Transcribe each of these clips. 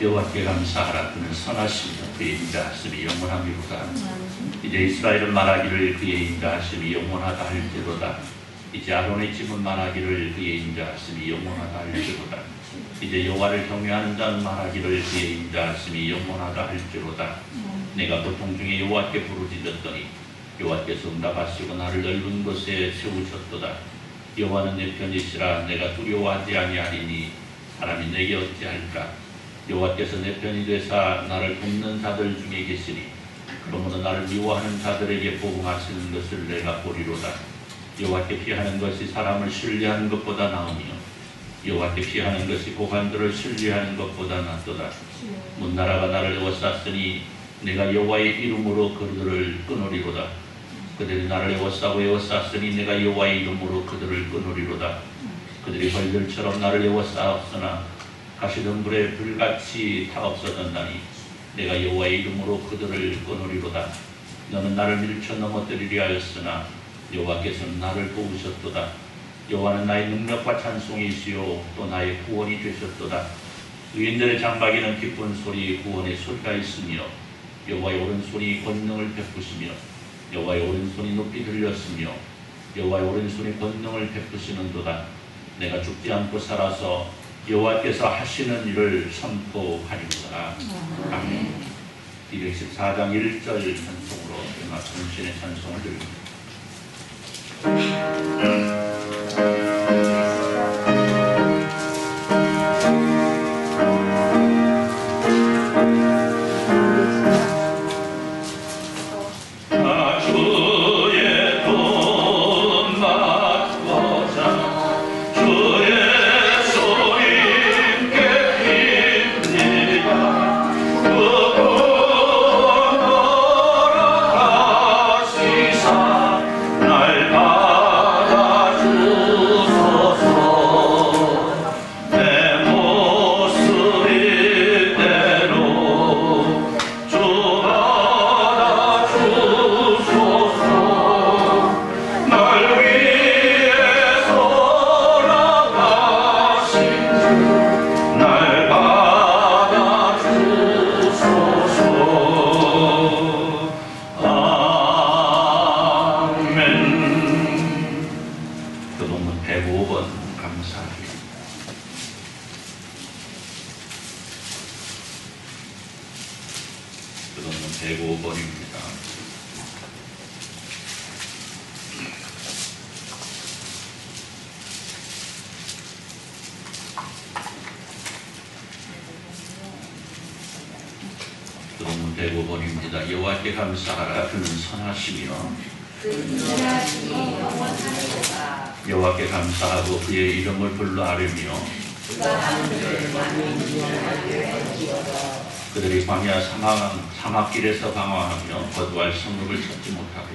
여호와께 감사하라. 그는 선하시며 그의 인자하심이 영원함이로다. 이제 이스라엘은 말하기를 그의 인자하심이 영원하다 할지로다. 이제 아론의 집은 말하기를 그의 인자하심이 영원하다 할지로다. 이제 여호와를 경외하는 자는 말하기를 그의 인자하심이 영원하다 할지로다. 내가 고통 중에 여호와께 부르짖었더니 여호와께서 응답하시고 나를 넓은 곳에 세우셨도다. 여호와는 내 편이시라. 내가 두려워하지 아니하리니 사람이 내게 어찌할까. 여호와께서 내 편이 되사 나를 돕는 자들 중에 계시니 그러므로 나를 미워하는 자들에게 보응하시는 것을 내가 보리로다. 여호와께 피하는 것이 사람을 신뢰하는 것보다 나으며 여호와께 피하는 것이 고관들을 신뢰하는 것보다 낫도다. 문나라가 나를 에워쌌으니 내가 여호와의 이름으로 그들을 끊으리로다. 그들이 나를 에워쌌으니 내가 여호와의 이름으로 그들을 끊으리로다. 그들이 벌들처럼 나를 에워싸었으나 가시덤불에 불같이 다 없어졌나니 내가 여호와의 이름으로 그들을 끊으리로다. 너는 나를 밀쳐 넘어뜨리려 하였으나 여호와께서는 나를 도우셨도다. 여호와는 나의 능력과 찬송이시요 또 나의 구원이 되셨도다. 의인들의 장막에는 기쁜 소리 구원의 소리가 있으며 여호와의 오른손이 권능을 베푸시며 여호와의 오른손이 높이 들렸으며 여호와의 오른손이 권능을 베푸시는도다. 내가 죽지 않고 살아서 여호와께서 하시는 일을 선포하리로다. 아멘. 214장 1절 찬송으로 음악 전신의 찬송을 드립니다. 대부분입니다. 여호와께 감사하라. 그는 선하시며 여호와께 감사하고 그의 이름을 불러 아뢰며 그들이 광야 사막길에서 방황하며 거두할 성읍을 찾지 못하고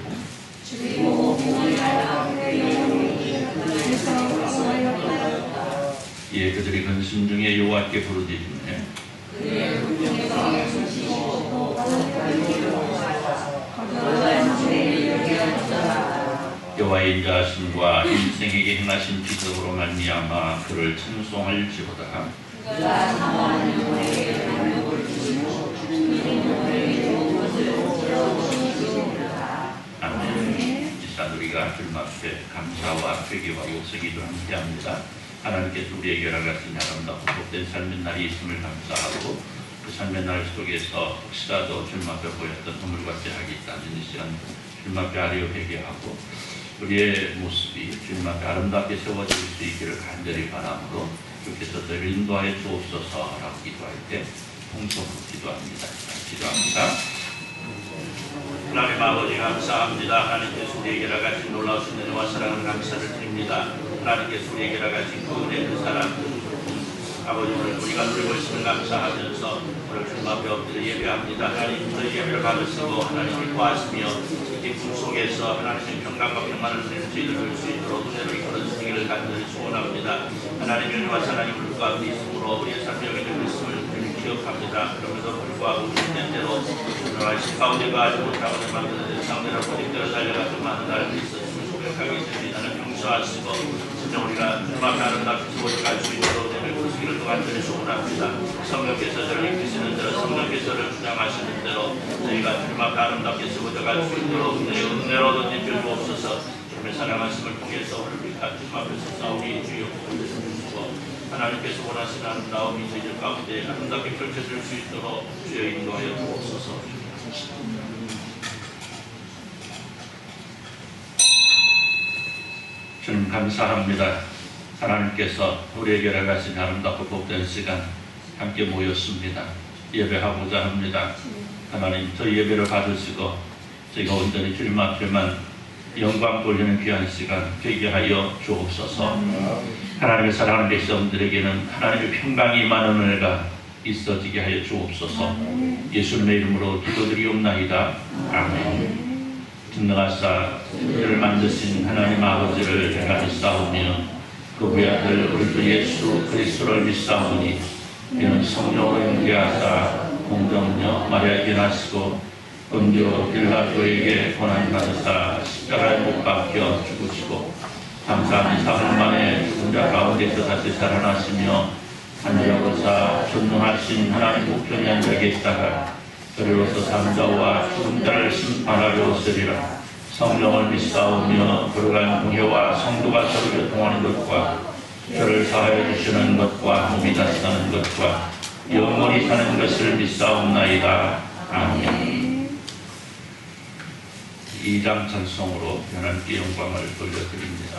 예, 그들이 근심 중에 여호와께 부르짖으며 여호와의 인자하심과 인생에게 행하신 기적으로 말미암아 그를 찬송할지로다. 아멘. 이 시간 우리가 주님 앞에 감사와 회개와 목소기도 함께합니다. 하나님께서 우리에게 열어가신 아름답고 복된 삶의 날이 있음을 감사하고 그 삶의 날 속에서 혹시라도 주님 앞에 보였던 허물같이 하기 있다면 이 시간 주님 앞에 아뢰어 회개하고 우리의 모습이 주님 앞에 아름답게 세워질 수 있기를 간절히 바라므로 주께서 저를 인도하여 주옵소서라고 기도할 때 통성으로 기도합니다. 기도합니다. 하나님 아버지 감사합니다. 하나님께서 우리에게 열어가신 놀라우신 은혜와 사랑을 감사를 드립니다. 하나님께서 우리에게 열어가신 그 은혜 그 사랑 아버지 오늘 우리가 누리고 있음을 감사하면서 오늘 주님 앞에 엎드려 예배합니다. 하나님 저희 예배를 받으시고 하나님을 구하시며 기쁨 속에서 하나님의 평강과 평안을 누리는 저희들 볼 수 있도록 은혜를 이끌어 주시기를 간절히 소원합니다. 하나님의 은혜와 하나님을 그 앞에 있으므로 우리의 삶에 여기는 있음을 기억합니다. 그럼에도 불구하고 우리는 때로 오늘 신 가운데 가지 못하고 내 맘대로 상대로 고집대로 달려가서 많은 날들이 있었음을 고백하기 때문에 나는 용서하시고 진짜 우리가 주님 앞에 아름답게 세워져 갈 수 있도록 내를 부르시기를 또 간절히 소원합니다. 성령께서 저를 이끄시는 대로 성령께서를 주장하시는 대로 저희가 주님 앞에 아름답게 쓰고져갈 수 있도록 은혜로 던져 주옵소서. 주님의 사랑하심을 통해서 우리가 주님 앞에서 싸우기 주여 복을 주시고 하나님께서 원하시는 아름다움이 저희들 가운데 아름답게 펼쳐질 수 있도록 주여 인도하여 주옵소서. 주님 감사합니다. 하나님께서 우리에게 허락하신 아름답고 복된 시간 함께 모였습니다. 예배하고자 합니다. 하나님 저희 예배를 받으시고 저희가 온전히 주님 앞에만 영광 돌리는 귀한 시간 되게 하여 주옵소서. 하나님의 사랑하는 백성들에게는 하나님의 평강이 임하는 은혜가 있어지게 하여 주옵소서. 예수님의 이름으로 기도드리옵나이다. 아멘. 전능하사 우리를 만드신 하나님 아버지를 내가 믿사오며 그 그 아들 우리 주 예수 그리스도를 믿사오니 이는 성령으로 영계하사 공정녀 마리아에게 나시고 본디오 빌라토에게 고난받으사 십자가에 못 박혀 죽으시고 감사한 3일 만에 죽은 자 가운데서 다시 살아나시며 하늘에서 존중하신 하나님 우편에 앉아 계시다가 그리로서 산자와 죽은 자를 심판하려 오시리라. 성령을 믿사오며 거룩한 공회와 성도가 서로 교통하는 것과 저를 사하여 주시는 것과 몸이 다시 사는 것과 영원히 사는 것을 믿사옵나이다. 아멘. 2장 찬송으로 하나님께 영광을 돌려드립니다.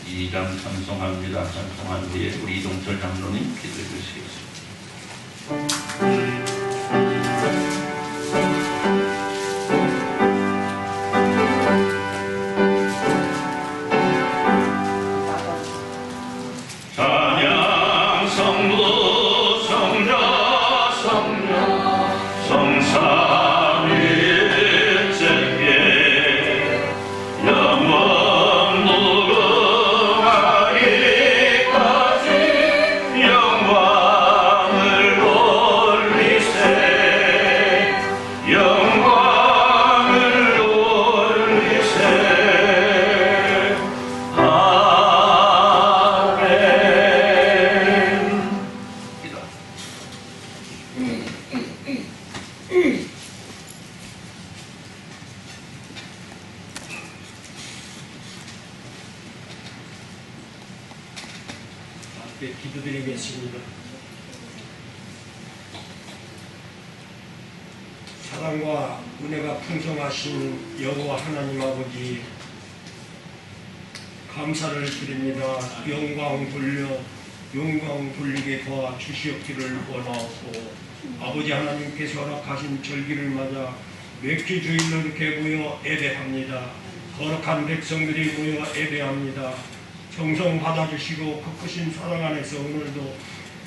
2장 찬송합니다. 찬송한 후에 우리 이동철 장로님 기도해 주시겠습니다. 기도드리겠습니다. 사랑과 은혜가 풍성하신 여호와 하나님 아버지 감사를 드립니다. 영광 돌리게 도와 주시옵기를 원하옵고 아버지 하나님께서 허락하신 절기를 맞아 맥주 주일로 이렇게 모여 예배합니다. 거룩한 백성들이 모여 예배합니다. 정성 받아주시고 그 크신 사랑 안에서 오늘도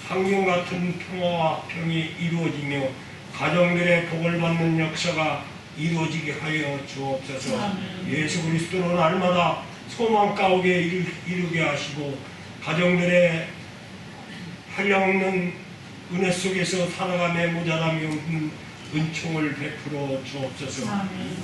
한결같은 평화와 평이 이루어지며 가정들의 복을 받는 역사가 이루어지게 하여 주옵소서. 예수 그리스도로 날마다 소망 가운데 이루게 하시고 가정들의 한량없는 은혜 속에서 살아감에 모자람이 없는 은총을 베풀어 주옵소서.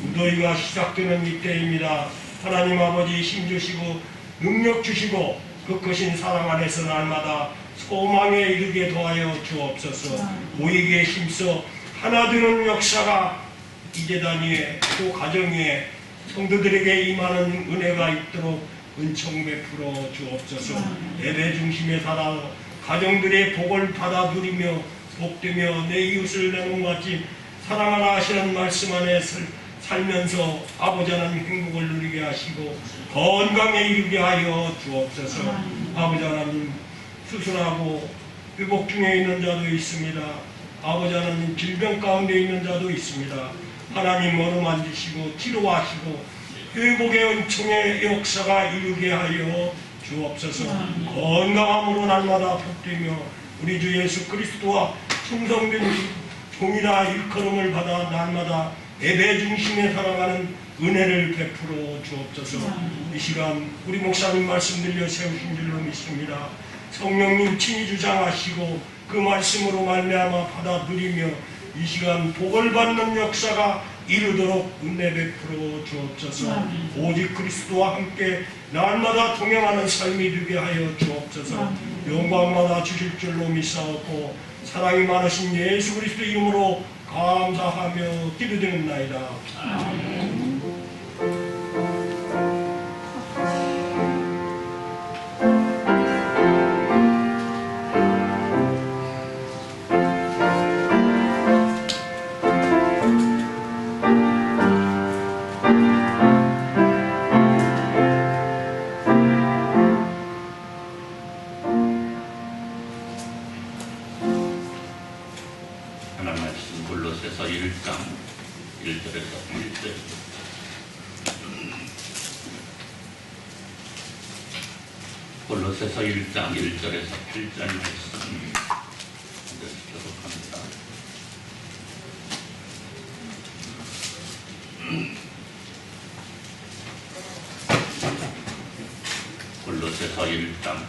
무더위가 시작되는 이때입니다. 하나님 아버지 힘주시고 능력 주시고 그 크신 사랑 안에서 날마다 소망에 이르게 도하여 주옵소서. 모이기에 힘써 하나 되는 역사가 이 제단 위에 또 가정 위에 성도들에게 임하는 은혜가 있도록 은총 베풀어 주옵소서. 예배 중심에 살아 가정들의 복을 받아 누리며 복되며 내 이웃을 내 몸같이 사랑하라 하시는 말씀 안에 살면서 아버지 하나님 행복을 누리게 하시고 건강에 이르게 하여 주옵소서. 아버지 하나님 수술하고 회복 중에 있는 자도 있습니다. 아버지 하나님 질병 가운데 있는 자도 있습니다. 하나님 어루만지시고 치료하시고 회복의 은총의 역사가 이르게 하여 주옵소서. 건강함으로 날마다 복되며 우리 주 예수 그리스도와 충성된 종이라 일컬음을 받아 날마다 예배 중심에 살아가는 은혜를 베풀어 주옵소서. 이 시간 우리 목사님 말씀 들려 세우신 줄로 믿습니다. 성령님 친히 주장하시고 그 말씀으로 말미암아 받아 누리며 이 시간 복을 받는 역사가 이르도록 은혜 베풀어 주옵소서. 오직 그리스도와 함께 날마다 동행하는 삶이 되게 하여 주옵소서. 영광마다 주실 줄로 믿사옵고 사랑이 많으신 예수 그리스도 이름으로 감사하며 기도드립나이다. 아멘. 하나님 말씀 골로새서 1장 1절에서 8절. 골로새서 1장 1절에서 8절 말씀 교독합니다. 골로새서 1장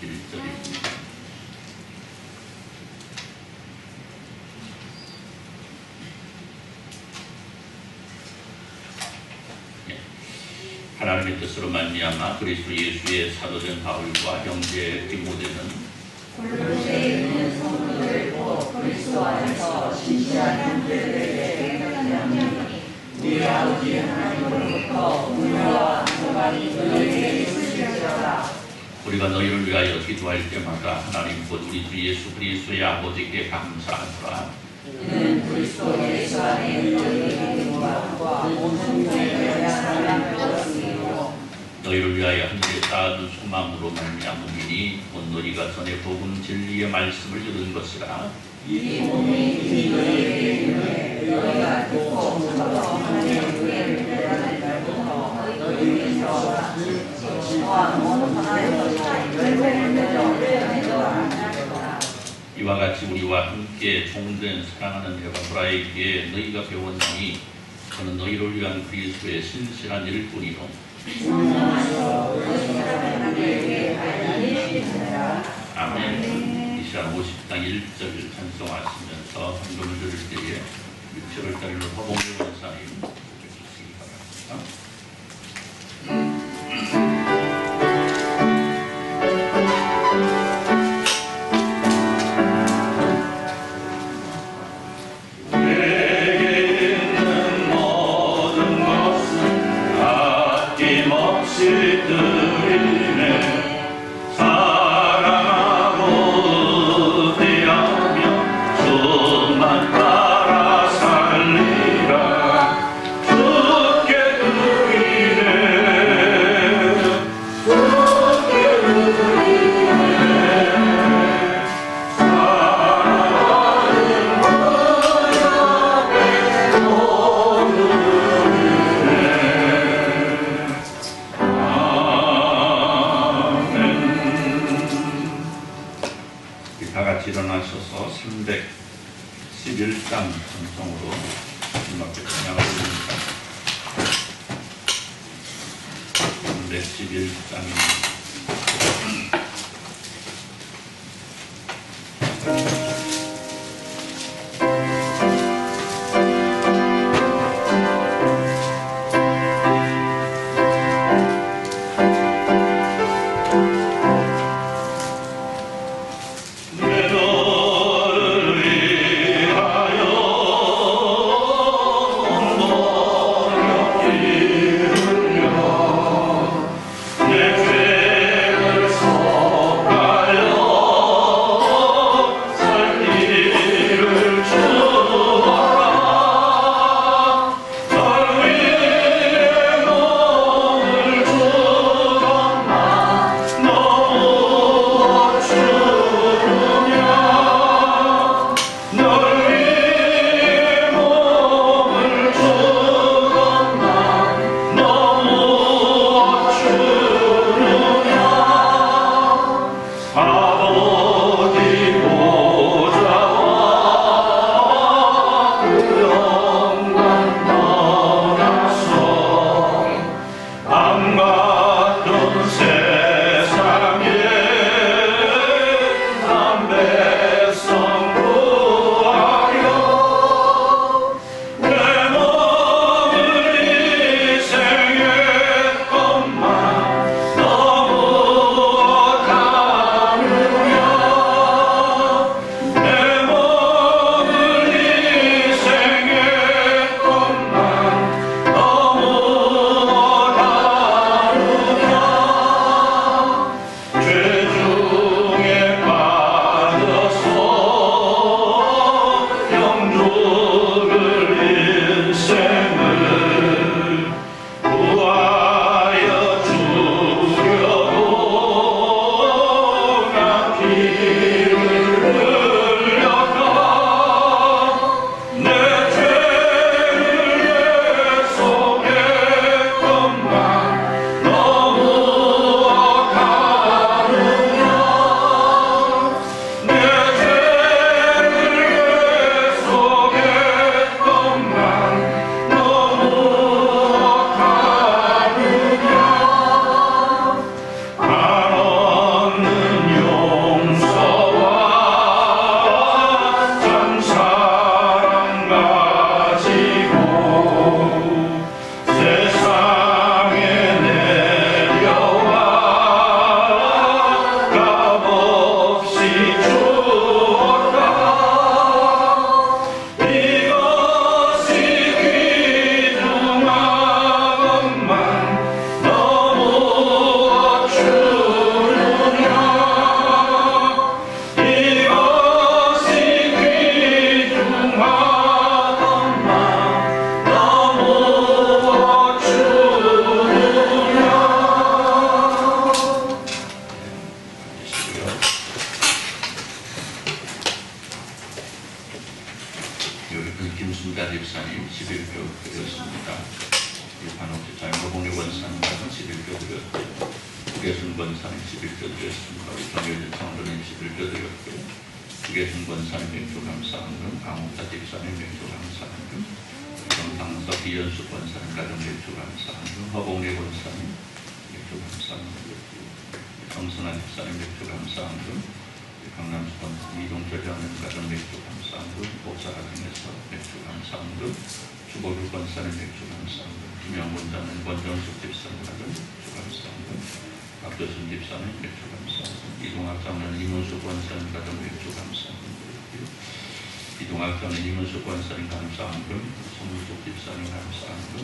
1절입니다. 하나님의 뜻으로 말미암아 그리스도 예수의 사도된 바울과 형제 디모데는 골로새에 있는 성도들 곧 그리스도 안에서 진실한 형제들에게 명령하니 우리 아버지 하나님으로부터 은혜와 평강이 너희에게 있을지어다. 우리가 너희를 위하여 기도할 때마다 하나님 곧 우리 주 예수 그리스도의 아버지께 감사하노라. 이는 그리스도 예수 안에 너희에게 영광과 온 성도에 대한 사랑을 주었으므로 너희를 위하여 하늘에 쌓아둔 소망으로 말미암으니 곧 너희가 전에 복음 진리의 말씀을 들은 것이라. 이 몸이 이미 너희에게 이르되 너희가 듣고 들어 하나님의 은혜를 깨달은 날부터 너희에게서 또한 온 하나님과 열매를 맺어 편해져라. 이와 같이 우리와 함께 종된 사랑하는 에바브라에게 너희가 배웠으니 그는 너희를 위한 그리스도의 신실한 일꾼이로 아멘. 이 시간 50장 1절 찬송하시면서 한금을 들을 때에 6절을 따르는 허봉의 원사님 해주시기 바랍니다. 일어나셔서 311장 찬송으로 주님께 찬양을 드립니다. 311장입니다. 내 죄 드렸습니다. 관옥지사님 허봉리 권사님 가정 11조 드렸고요. 국예순 권사님 11조 드렸습니다. 정효진 성도님 11조 드렸고요. 국예순 권사님 맥주 감사한금, 강옥사 집사님 맥주 감사한금, 정상석 이연수 권사님 가정 맥주 감사한금, 허봉리 권사님 맥주 감사한금, 정선아 집사님 맥주 감사한금, 강남수 권사님 이동철 장님 가정 맥주 감사한금, 복사가정에서 맥주 감사한금, 주보규 권사님 맥주 감사한금, 김영권 장님 권정숙 집사님 가정 맥주 감사한금, 박조순 집사님 맥주 감사합니다. 이동학 장로는 이문수 권사님 가정 맥주 감사합니다. 이동학 장로는 이문수 권사님 감사한금, 송무숙 집사님 감사한금,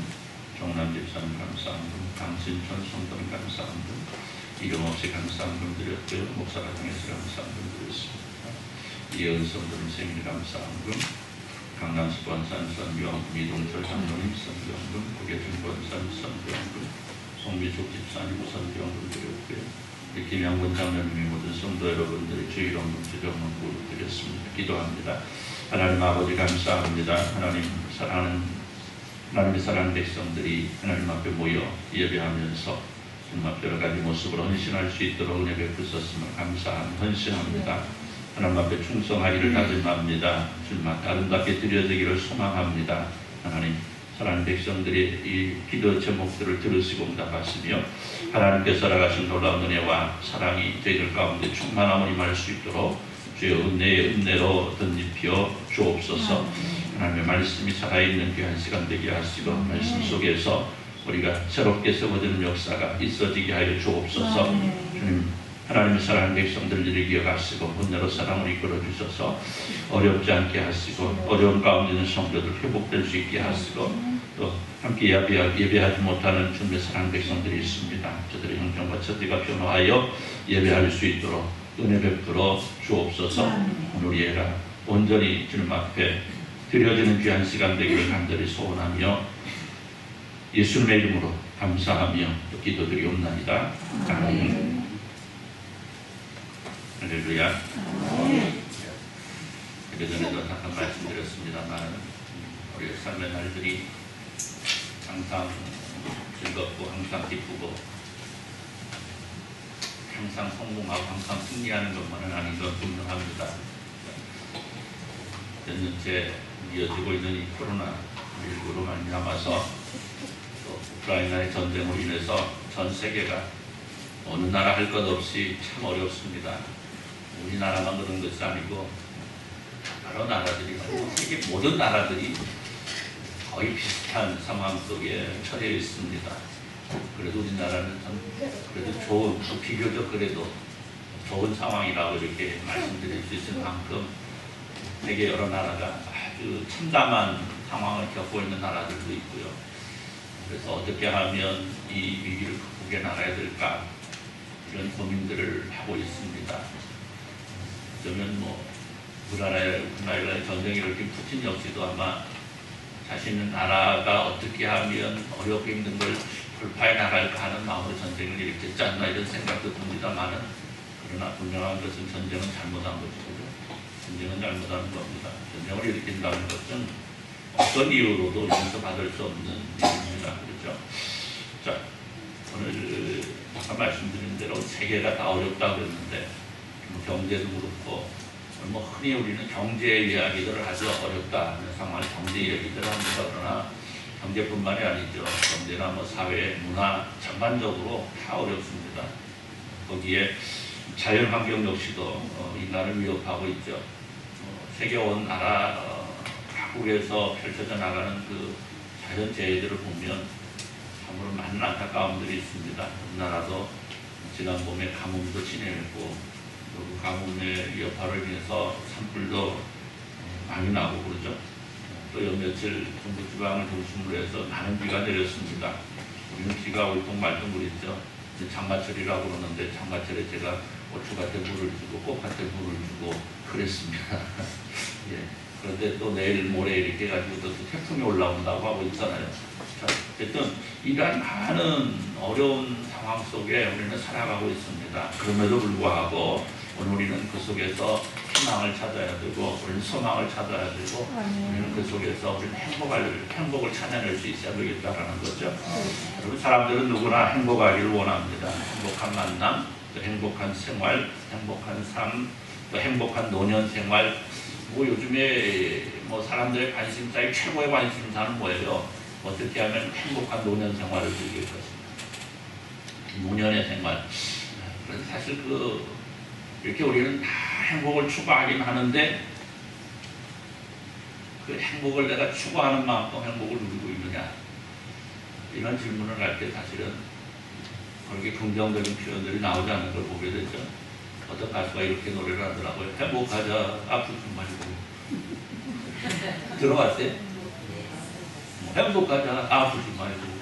정남 집사님 감사한금, 강신천 성도님 감사한금, 이름 없이 감사한금 드렸고요. 목사가정에서 감사한금 드렸습니다. 이은 성도님 생일 감사한금, 강남수 권사님 선교한금, 이동철 장로님 선교한금, 국예준 권사님 선교한금, 송미숙 집사님 선교한금 드렸고요. 김양군 장로님의 모든 성도 여러분들이 주일원금 주정원금 드렸습니다. 기도합니다. 하나님 아버지 감사합니다. 하나님의 사랑하는 백성들이 하나님 앞에 모여 예배하면서 정말 여러 가지 모습으로 헌신할 수 있도록 은혜 베푸셨음을 헌신합니다. 하나님 앞에 충성하기를 다짐합니다. 주님 앞에 아름답게 드려지기를 소망합니다. 하나님 사랑하는 백성들이 이 기도 제목들을 들으시고 응답하시며 하나님께서 나가신 놀라운 은혜와 사랑이 저희들 가운데 충만함을 임할 수 있도록 주여 은혜의 은혜로 덧입혀 주옵소서. 하나님의 말씀이 살아있는 귀한 시간 되게 하시고 말씀 속에서 우리가 새롭게 세워지는 역사가 있어지게 하여 주옵소서. 주님 하나님의 사랑하는 백성들을 기억하시고 은혜로 사랑을 이끌어 주셔서 어렵지 않게 하시고 어려운 가운데 있는 성도들 회복될 수 있게 하시고 또 함께 예배하지 못하는 주님의 사랑하는 백성들이 있습니다. 저들의 형편과 처지가 변화하여 예배할 수 있도록 은혜 베풀어 주옵소서. 오늘 예라 온전히 주님 앞에 드려지는 귀한 시간 되기를 간절히 소원하며 예수님의 이름으로 감사하며 또 기도드리옵나이다. 아멘. 할렐루야. 예전에도 잠깐 말씀드렸습니다만 우리 삶의 날들이 항상 즐겁고 항상 기쁘고 항상 성공하고 항상 승리하는 것만은 아닌 건 분명합니다. 몇 년째 이어지고 있는 이 코로나19로 말미암아서 또 우크라이나의 전쟁으로 인해서 전 세계가 어느 나라 할 것 없이 참 어렵습니다. 우리나라만 그런 것이 아니고 여러 나라들이 세계 모든 나라들이 거의 비슷한 상황 속에 처해 있습니다. 그래도 우리나라는 참 그래도 좋은 비교적 그래도 좋은 상황이라고 이렇게 말씀드릴 수 있을 만큼 세계 여러 나라가 아주 참담한 상황을 겪고 있는 나라들도 있고요. 그래서 어떻게 하면 이 위기를 극복해 나가야 될까 이런 고민들을 하고 있습니다. 그러면 우크라이나의 전쟁이 이렇게 푸틴 역시도 아마 자신의 나라가 어떻게 하면 어렵고 힘든 걸 돌파해 나갈까 하는 마음으로 전쟁을 일으켰지 않나 이런 생각도 듭니다만은 그러나 분명한 것은 전쟁은 잘못한 것이죠. 전쟁은 잘못한 겁니다. 전쟁을 일으킨다는 것은 어떤 이유로도 용서받을 수 없는 일입니다. 그렇죠? 자, 오늘 아까 말씀드린 대로 세계가 다 어렵다고 그랬는데 경제도 그렇고 흔히 우리는 경제 이야기들을 아주 어렵다 하는 상황 경제 이야기들을 합니다. 그러나 경제뿐만이 아니죠. 경제나 사회, 문화 전반적으로 다 어렵습니다. 거기에 자연환경 역시도 인간을 위협하고 있죠. 세계 온 나라 각국에서 펼쳐져 나가는 그 자연재해들을 보면 참으로 많은 안타까움들이 있습니다. 우리나라도 지난 봄에 가뭄도 지내고 그 가뭄의 여파를 인해서 산불도 많이 나고 그러죠. 또 며칠 중부 지방을 중심으로 해서 많은 비가 내렸습니다. 우리는 비가 올통말통 그랬죠. 장마철이라고 그러는데 장마철에 제가 고추밭에 물을 주고 꽃밭에 물을 주고 그랬습니다. 예. 그런데 또 내일 모레 이렇게 해가지고 또 태풍이 올라온다고 하고 있잖아요. 자, 어쨌든 이러한 많은 어려운 상황 속에 우리는 살아가고 있습니다. 그럼에도 불구하고 오늘 우리는 그 속에서 희망을 찾아야 되고 우리는 소망을 찾아야 되고 우리는 그 속에서 우리는 행복을 찾아낼 수 있어야 되겠다라는 거죠. 그리고 사람들은 누구나 행복하기를 원합니다. 행복한 만남, 또 행복한 생활, 행복한 삶, 또 행복한 노년 생활. 뭐 요즘에 뭐 사람들의 관심사의 최고의 관심사는 뭐예요? 어떻게 하면 행복한 노년 생활을 즐길 것인가. 노년의 생활. 그래서 사실 이렇게 우리는 다 행복을 추구하긴 하는데 그 행복을 내가 추구하는 만큼 행복을 누리고 있느냐, 이런 질문을 할 때 사실은 그렇게 긍정적인 표현들이 나오지 않는 걸 보게 되죠. 어떤 가수가 이렇게 노래를 하더라고요. 행복하자 아프지 말고. 들어봤어요? 행복하자 아프지 말고.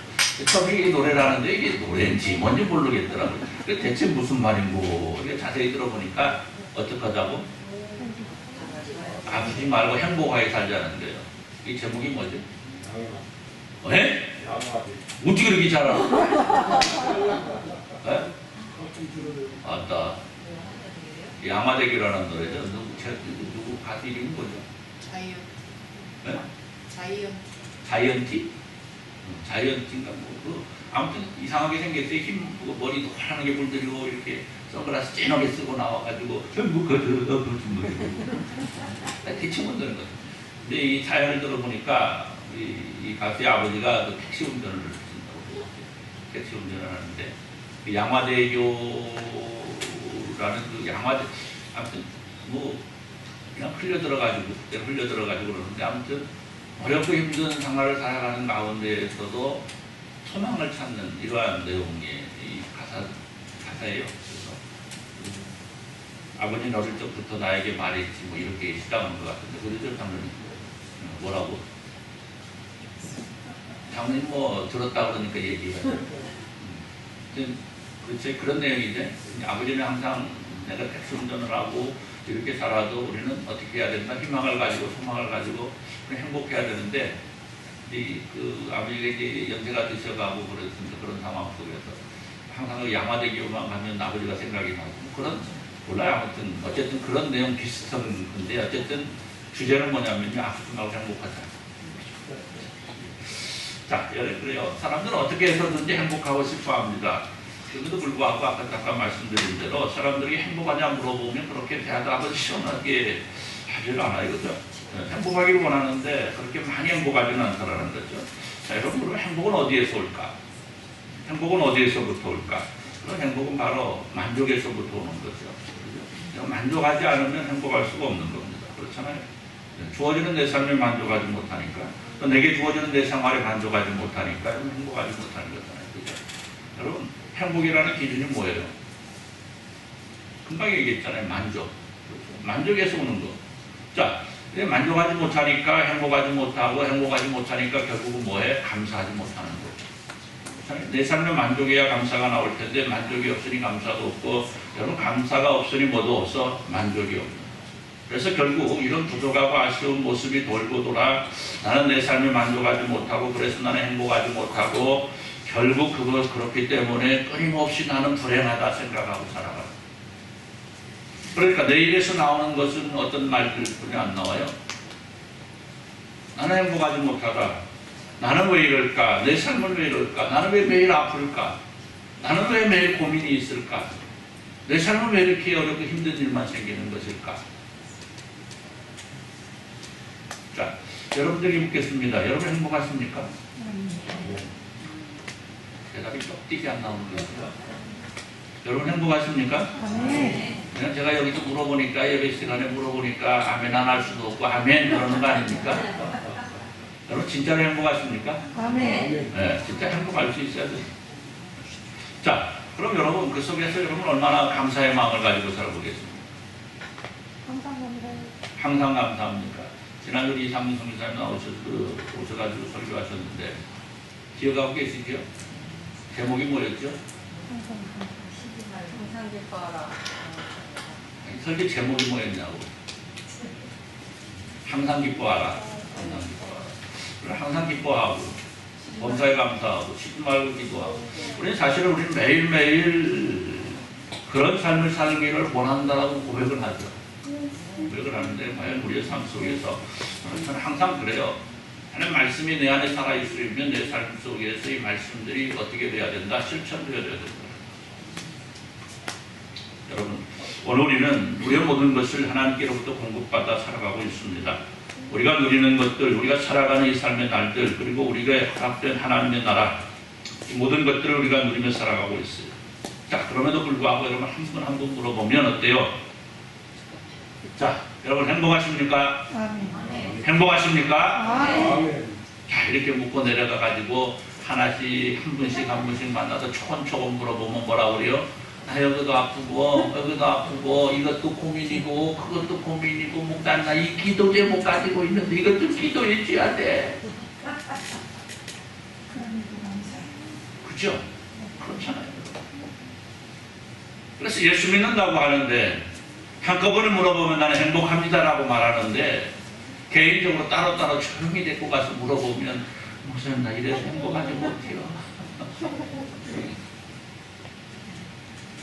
처음에 이 노래를 하는데 이게 노래인지 뭔지 모르겠더라고요. 대체 무슨 말인고 이게 자세히 들어보니까 어떡하자고? 아프지 말고 행복하게 살자는 거예요. 이 제목이 뭐죠? 예? 어떻게 그렇게 잘 알아? 예? 아따, 양화대교라는 노래죠. 누구 가수 이름이 뭐죠? 자이언. 예? 자이언. 자이언티? 자이언티인가 뭐 아무튼 이상하게 생겼어요. 머리 노랗게 물들이고 이렇게 선글라스 쨍하게 쓰고 나와가지고 대체 못 되는 거죠. 근데 이 사연을 들어보니까 이 가수의 아버지가 그 택시 운전을 하신다고. 택시 운전을 하는데 그 양화대교라는 그 양화대 아무튼 뭐 그냥 흘려 들어가지고 그러는데 아무튼 어렵고 힘든 생활을 살아가는 가운데에서도 소망을 찾는 이러한 내용의 이 가사예요. 그래서 아버지는 어릴 적부터 나에게 말했지 뭐 이렇게 시작하는 것 같은데 그러죠 장로님? 뭐라고? 장로님 뭐 들었다 그러니까 얘기해요. 그렇지 그런 내용이죠. 아버지는 항상 내가 택시 운전을 하고 이렇게 살아도 우리는 어떻게 해야 된다? 희망을 가지고 소망을 가지고 행복해야 되는데 그 아버지가 이제 연세가 드셔가고 그랬습니다. 그런 상황 속에서 항상 그 양화대교만 가면 아버지가 생각이 나고 그런 몰라요. 아무튼 어쨌든 그런 내용 비슷한 건데 어쨌든 주제는 뭐냐면요. 아프지 말고 행복하자. 자, 그래요. 사람들은 어떻게 해서든지 행복하고 싶어합니다. 그럼에도 불구하고 아까 잠깐 말씀드린 대로 사람들이 행복하냐 물어보면 그렇게 대답을 시원하게 하질 않아요. 그죠? 행복하기를 원하는데 그렇게 많이 행복하지는 않다라는 거죠. 자, 여러분, 그럼 행복은 어디에서 올까? 행복은 어디에서부터 올까? 그런 행복은 바로 만족에서부터 오는 거죠. 그죠? 만족하지 않으면 행복할 수가 없는 겁니다. 그렇잖아요. 주어지는 내 삶에 만족하지 못하니까, 또 내게 주어지는 내 생활에 만족하지 못하니까 행복하지 못하는 거잖아요. 그죠? 여러분, 행복이라는 기준이 뭐예요? 금방 얘기했잖아요. 만족. 그렇죠? 만족에서 오는 거. 자, 만족하지 못하니까 행복하지 못하고 행복하지 못하니까 결국은 뭐해? 감사하지 못하는 거죠. 내 삶에 만족해야 감사가 나올 텐데 만족이 없으니 감사도 없고 여러분 감사가 없으니 뭐도 없어? 만족이 없는. 그래서 결국 이런 부족하고 아쉬운 모습이 돌고 돌아 나는 내 삶에 만족하지 못하고 그래서 나는 행복하지 못하고 결국 그렇기 때문에 끊임없이 나는 불행하다 생각하고 살아가요. 그러니까 내 입에서 나오는 것은 어떤 말들뿐이 안 나와요. 나는 행복하지 못하다. 나는 왜 이럴까? 내 삶은 왜 이럴까? 나는 왜 매일 아플까? 나는 왜 매일 고민이 있을까? 내 삶은 왜 이렇게 어렵고 힘든 일만 생기는 것일까? 자, 여러분들이 묻겠습니다. 여러분 행복하십니까? 대답이 쩍 안 나오는 거예요. 여러분 행복하십니까? 네. 그냥 제가 여기서 물어보니까 예배 시간에 물어보니까 아멘 안 할 수도 없고 아멘 그러는 거 아닙니까? 여러분 진짜로 행복하십니까? 아멘. 네, 진짜 행복할 수 있어야 돼요. 자, 그럼 여러분 그 속에서 여러분 얼마나 감사의 마음을 가지고 살아보겠습니까? 항상 감사합니까? 지난주 이상민 성교사님 오셔가지고 설교하셨는데 기억하고 계시죠? 제목이 뭐였죠? 항상 기뻐하라. 설교 제목이 뭐였냐고. 항상 기뻐하라. 항상 기뻐하라. 우리는 항상 기뻐하고 범사에 감사하고 쉬지 말고 기도하고 우리는 사실은 우리는 매일매일 그런 삶을 살기를 원한다라고 고백을 하죠. 고백을 하는데 과연 우리의 삶 속에서 저는 항상 그래요. 하나님 말씀이 내 안에 살아있으면 내 삶 속에서 이 말씀들이 어떻게 돼야 된다? 실천되어야 된다. 여러분, 오늘 우리는 우리의 모든 것을 하나님께로부터 공급받아 살아가고 있습니다. 우리가 누리는 것들, 우리가 살아가는 이 삶의 날들, 그리고 우리가 허락된 하나님의 나라, 이 모든 것들을 우리가 누리며 살아가고 있어요. 자, 그럼에도 불구하고 여러분 한 분 한 분 물어보면 어때요? 자, 여러분 행복하십니까? 아멘. 행복하십니까? 아멘. 자, 이렇게 묻고 내려가 가지고 하나씩 한 분씩 만나서 초건초건 물어보면 뭐라 그래요? 나 여기도 아프고 이것도 고민이고 그것도 고민이고 목단 나 이 기도 제목 가지고 있는데 이것도 기도해 줘야 돼. 그죠? 그렇잖아요. 그래서 예수 믿는다고 하는데 한꺼번에 물어보면 나는 행복합니다라고 말하는데 개인적으로 따로따로 조용히 데리고 가서 물어보면 목사님 나 이래서 행복하지 못해요.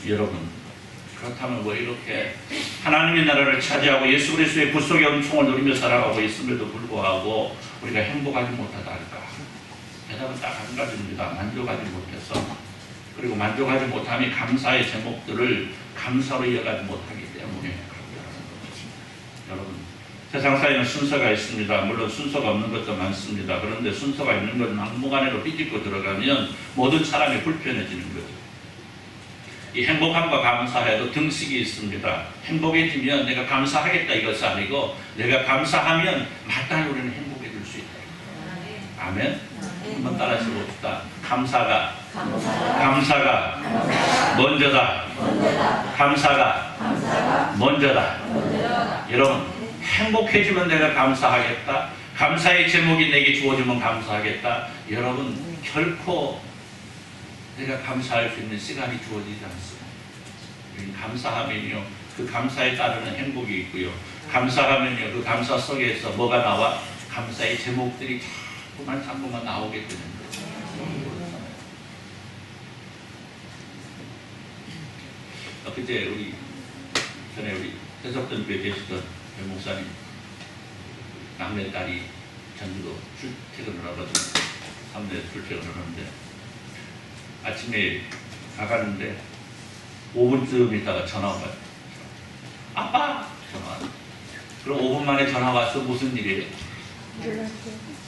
여러분, 그렇다면 왜 이렇게 하나님의 나라를 차지하고 예수 그리스도의 구속의 은총을 누리며 살아가고 있음에도 불구하고 우리가 행복하지 못하다 할까? 대답은 딱 한 가지입니다. 만족하지 못해서. 그리고 만족하지 못함이 감사의 제목들을 감사로 이어가지 못하기 때문에 그렇다는 거죠. 여러분, 세상 사회는 순서가 있습니다. 물론 순서가 없는 것도 많습니다. 그런데 순서가 있는 것은 막무가내로 삐집고 들어가면 모든 사람이 불편해지는 거죠. 이 행복함과 감사에도 등식이 있습니다. 행복해지면 내가 감사하겠다 이것이 아니고 내가 감사하면 마땅히 우리는 행복해질 수 있다. 아멘? 한번 따라서 봅시다. 감사가 먼저다. 감사가 먼저다. 여러분, 행복해지면 내가 감사하겠다. 감사의 제목이 내게 주어지면 감사하겠다. 여러분, 결코 내가 감사할 수 있는 시간이 주어지지 않습니다. 감사하면요, 그 감사에 따르는 행복이 있고요. 감사하면요, 그 감사 속에서 뭐가 나와? 감사의 제목들이 자꾸만 나오게 되는 거예요. 그때 전에 우리 해석던 교회 계시던 목사님 막내딸이 전주도 출퇴근을 하거든요. 3대 출퇴근을 하는데 아침에 나가는데 5분쯤 있다가 전화가 와요. 아빠! 전화. 그럼 5분 만에 전화 와서 무슨 일이에요?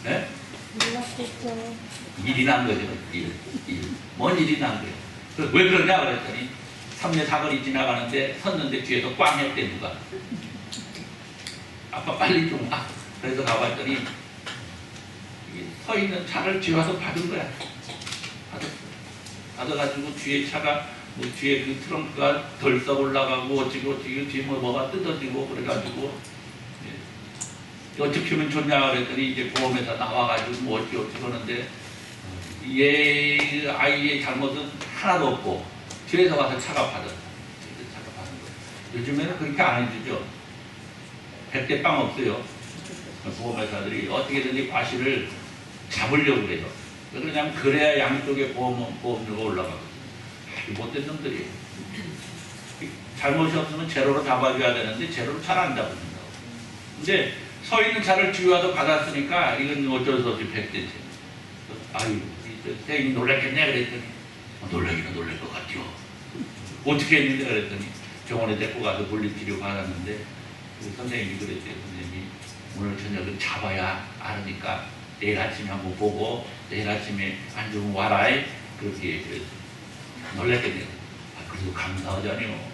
네? 일이 난 거죠. 일. 뭔 일이 난 거예요. 그래서 왜 그러냐 그랬더니 3대 사거리 지나가는데 섰는데 뒤에서 꽝 했대 누가. 아빠 빨리 좀 와. 그래서 가봤더니 서 있는 차를 뒤와서 받은 거야. 받아가지고 뒤에 차가 뒤에 그 트렁크가 덜썩 올라가고 어찌고 뒤에 뭐가 뜯어지고 그래가지고 어떻게 하면 좋냐 그랬더니 이제 보험회사 나와가지고 뭐 어찌고 하는데 얘 아이의 잘못은 하나도 없고 뒤에서 와서 차가 받은 거예요. 요즘에는 그렇게 안 해주죠. 100대 빵 없어요. 보험회사들이 어떻게든지 과실을 잡으려고 그래요. 왜 그러냐면 그래야 양쪽에 보험료가 올라가거든요. 못된 놈들이에요. 잘못이 없으면 제로로 잡아줘야 되는데 제로로 잘 안 잡아준다고. 근데 서 있는 차를 뒤와서 받았으니까 이건 어쩔 수 없이 100대지. 아유, 선생님이 놀랐겠네 그랬더니 놀라기는 놀랄 것 같죠. 어떻게 했는데 그랬더니 병원에 데리고 가서 물리치료 받았는데 그 선생님이 그랬대요. 선생님이 오늘 저녁은 잡아야 알으니까 내일 아침에 한번 보고 내일 아침에 안 좋으면 와라 그렇게 놀랐겠네요. 그래도 감사하잖아요.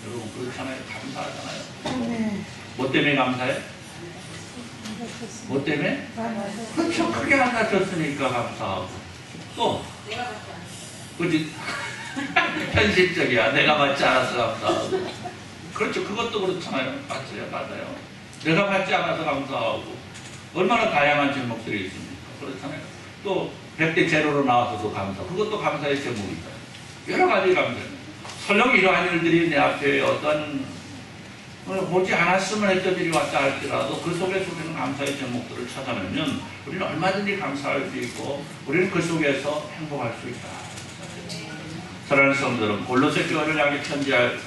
여러분 그렇잖아요. 감사하잖아요. 뭐 때문에 감사해? 뭐 때문에? 그렇죠. 크게 안 다쳤으니까 감사하고 또 그렇지. 현실적이야. 내가 받지 않아서 감사하고 그렇죠. 그것도 그렇잖아요. 맞아요. 내가 받지 않아서 감사하고 얼마나 다양한 제목들이 있습니까? 그렇잖아요. 또 100대 제로로 나와서도 감사. 그것도 감사의 제목이다. 여러 가지 감사입니다. 설령 이러한 일들이 내 앞에 어떤 보지 않았으면 했던 일이 왔다 할지라도 그 속에서 우리는 감사의 제목들을 찾아내면 우리는 얼마든지 감사할 수 있고 우리는 그 속에서 행복할 수 있다. 사랑하는 성도들은 골로새 교회를 향해 편지할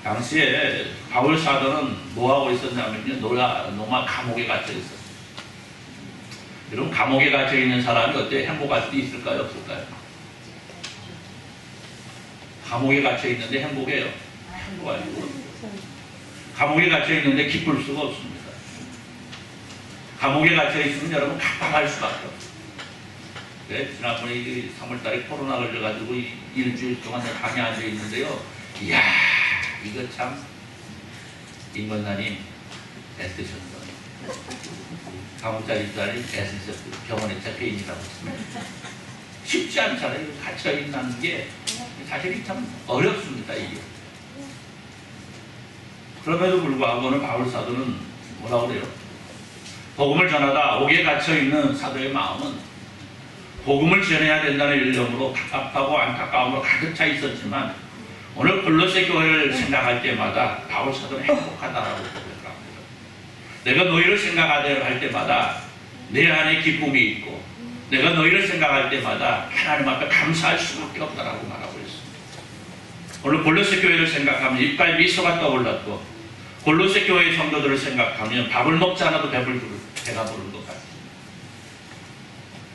당시에 바울 사도는 뭐하고 있었냐면요, 노마 감옥에 갇혀 있었어요. 여러분, 감옥에 갇혀 있는 사람이 어때? 행복할 수 있을까요? 없을까요? 감옥에 갇혀 있는데 행복해요? 행복할 수가 없어요. 감옥에 갇혀 있는데 기쁠 수가 없습니다. 감옥에 갇혀 있으면 여러분 갑갑할 수밖에 없어요. 네, 지난번에 3월달에 코로나 걸려가지고 일주일 동안 방에 앉아 있는데요. 이야, 이거 참 임건사님 애쓰셨어. 감옥자 입사를 애쓰셨어. 병원에 잡혀 있느라고 했습니다. 쉽지 않잖아요. 갇혀 있는 게 사실이 참 어렵습니다. 이게. 그럼에도 불구하고 오늘 바울 사도는 뭐라고 그래요? 복음을 전하다 옥에 갇혀 있는 사도의 마음은 복음을 전해야 된다는 일념으로 답답하고 안타까움으로 가득 차 있었지만 오늘 골로새 교회를 생각할 때마다 바울 사도는 행복하다라고 고백을 합니다. 내가 너희를 생각할 때마다 내 안에 기쁨이 있고 내가 너희를 생각할 때마다 하나님 앞에 감사할 수밖에 없다라고 말하고 있습니다. 오늘 골로새 교회를 생각하면 이빨 미소가 떠올랐고 골로새 교회의 성도들을 생각하면 밥을 먹지 않아도 배가 부른 것 같습니다.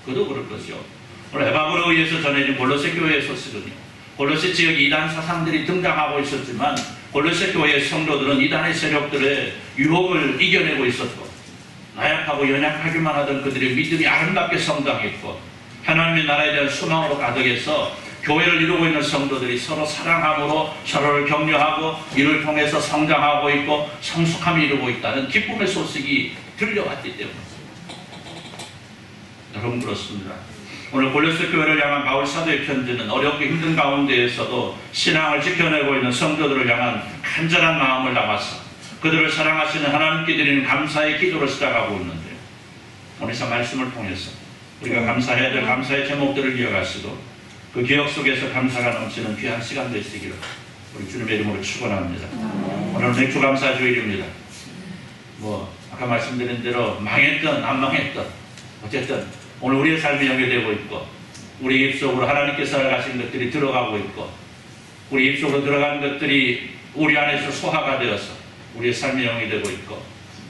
그도 그럴 것이요. 오늘 에바브로에 의해서 전해진 골로새 교회의 소식은요, 골로새 지역 이단 사상들이 등장하고 있었지만 골로새 교회의 성도들은 이단의 세력들의 유혹을 이겨내고 있었고 나약하고 연약하기만 하던 그들의 믿음이 아름답게 성장했고 하나님의 나라에 대한 소망으로 가득해서 교회를 이루고 있는 성도들이 서로 사랑함으로 서로를 격려하고 이를 통해서 성장하고 있고 성숙함을 이루고 있다는 기쁨의 소식이 들려왔기 때문입니다. 여러분, 그렇습니다. 오늘 골로새 교회를 향한 바울 사도의 편지는 어렵고 힘든 가운데에서도 신앙을 지켜내고 있는 성도들을 향한 간절한 마음을 담아서 그들을 사랑하시는 하나님께 드리는 감사의 기도로 시작하고 있는데요. 오늘 이 말씀을 통해서 우리가 감사해야 될 감사의 제목들을 이어가시고 그 기억 속에서 감사가 넘치는 귀한 시간 되시기를 우리 주님의 이름으로 축원합니다. 오늘은 맥주감사주일입니다. 아까 말씀드린 대로 망했던 안 망했던 어쨌든 오늘 우리의 삶이 연결되고 있고 우리 입속으로 하나님께서 가신 것들이 들어가고 있고 우리 입속으로 들어간 것들이 우리 안에서 소화가 되어서 우리의 삶이 연결되고 있고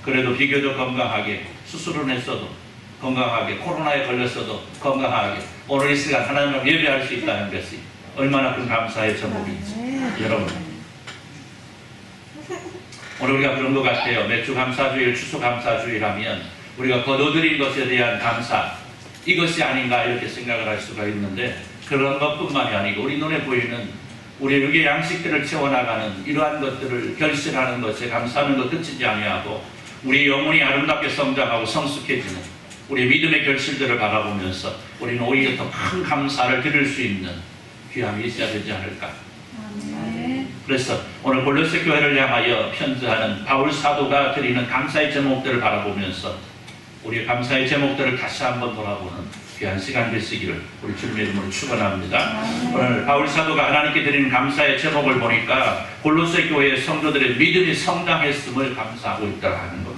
그래도 비교적 건강하게 수술을 했어도 건강하게 코로나에 걸렸어도 건강하게 오늘 이 시간 하나님 앞에 예배할 수 있다는 것이 얼마나 큰 감사의 제목인지 여러분, 오늘 우리가 그런 것 같아요. 매주 감사주일, 추수 감사주일 하면 우리가 거둬들인 것에 대한 감사, 이것이 아닌가 이렇게 생각을 할 수가 있는데 그런 것뿐만이 아니고 우리 눈에 보이는 우리 육의 양식들을 채워나가는 이러한 것들을 결실하는 것에 감사하는 것 그치지 아니하고 우리 영혼이 아름답게 성장하고 성숙해지는 우리 믿음의 결실들을 바라보면서 우리는 오히려 더 큰 감사를 드릴 수 있는 귀함이 있어야 되지 않을까. 그래서 오늘 골로새 교회를 향하여 편지하는 바울 사도가 드리는 감사의 제목들을 바라보면서 우리 감사의 제목들을 다시 한번 돌아보는 귀한 시간 되시기를 우리 주님의 이름으로 축원합니다. 오늘 바울 사도가 하나님께 드리는 감사의 제목을 보니까 골로새 교회의 성도들의 믿음이 성장했음을 감사하고 있다고 하는 겁니다.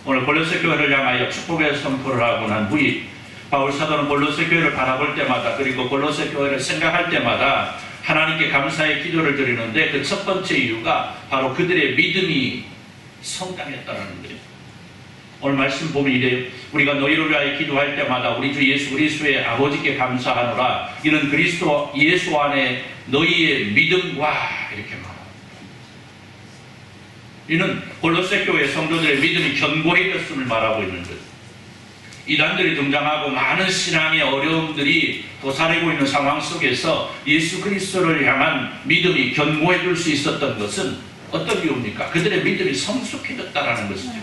오늘 골로새 교회를 향하여 축복의 선포를 하고 난 후에 바울 사도는 골로새 교회를 바라볼 때마다 그리고 골로새 교회를 생각할 때마다 하나님께 감사의 기도를 드리는데 그 첫 번째 이유가 바로 그들의 믿음이 성장했다는 거예요. 오늘 말씀 보면 이래요. 우리가 너희를 위하여 기도할 때마다 우리 주 예수 그리스도의 아버지께 감사하노라. 이는 그리스도 예수 안에 너희의 믿음과 이렇게 말합니다. 이는 골로새 교회 성도들의 믿음이 견고해졌음을 말하고 있는 거예요. 이단들이 등장하고 많은 신앙의 어려움들이 도사리고 있는 상황 속에서 예수 그리스도를 향한 믿음이 견고해질 수 있었던 것은 어떤 이유입니까? 그들의 믿음이 성숙해졌다는 것이죠.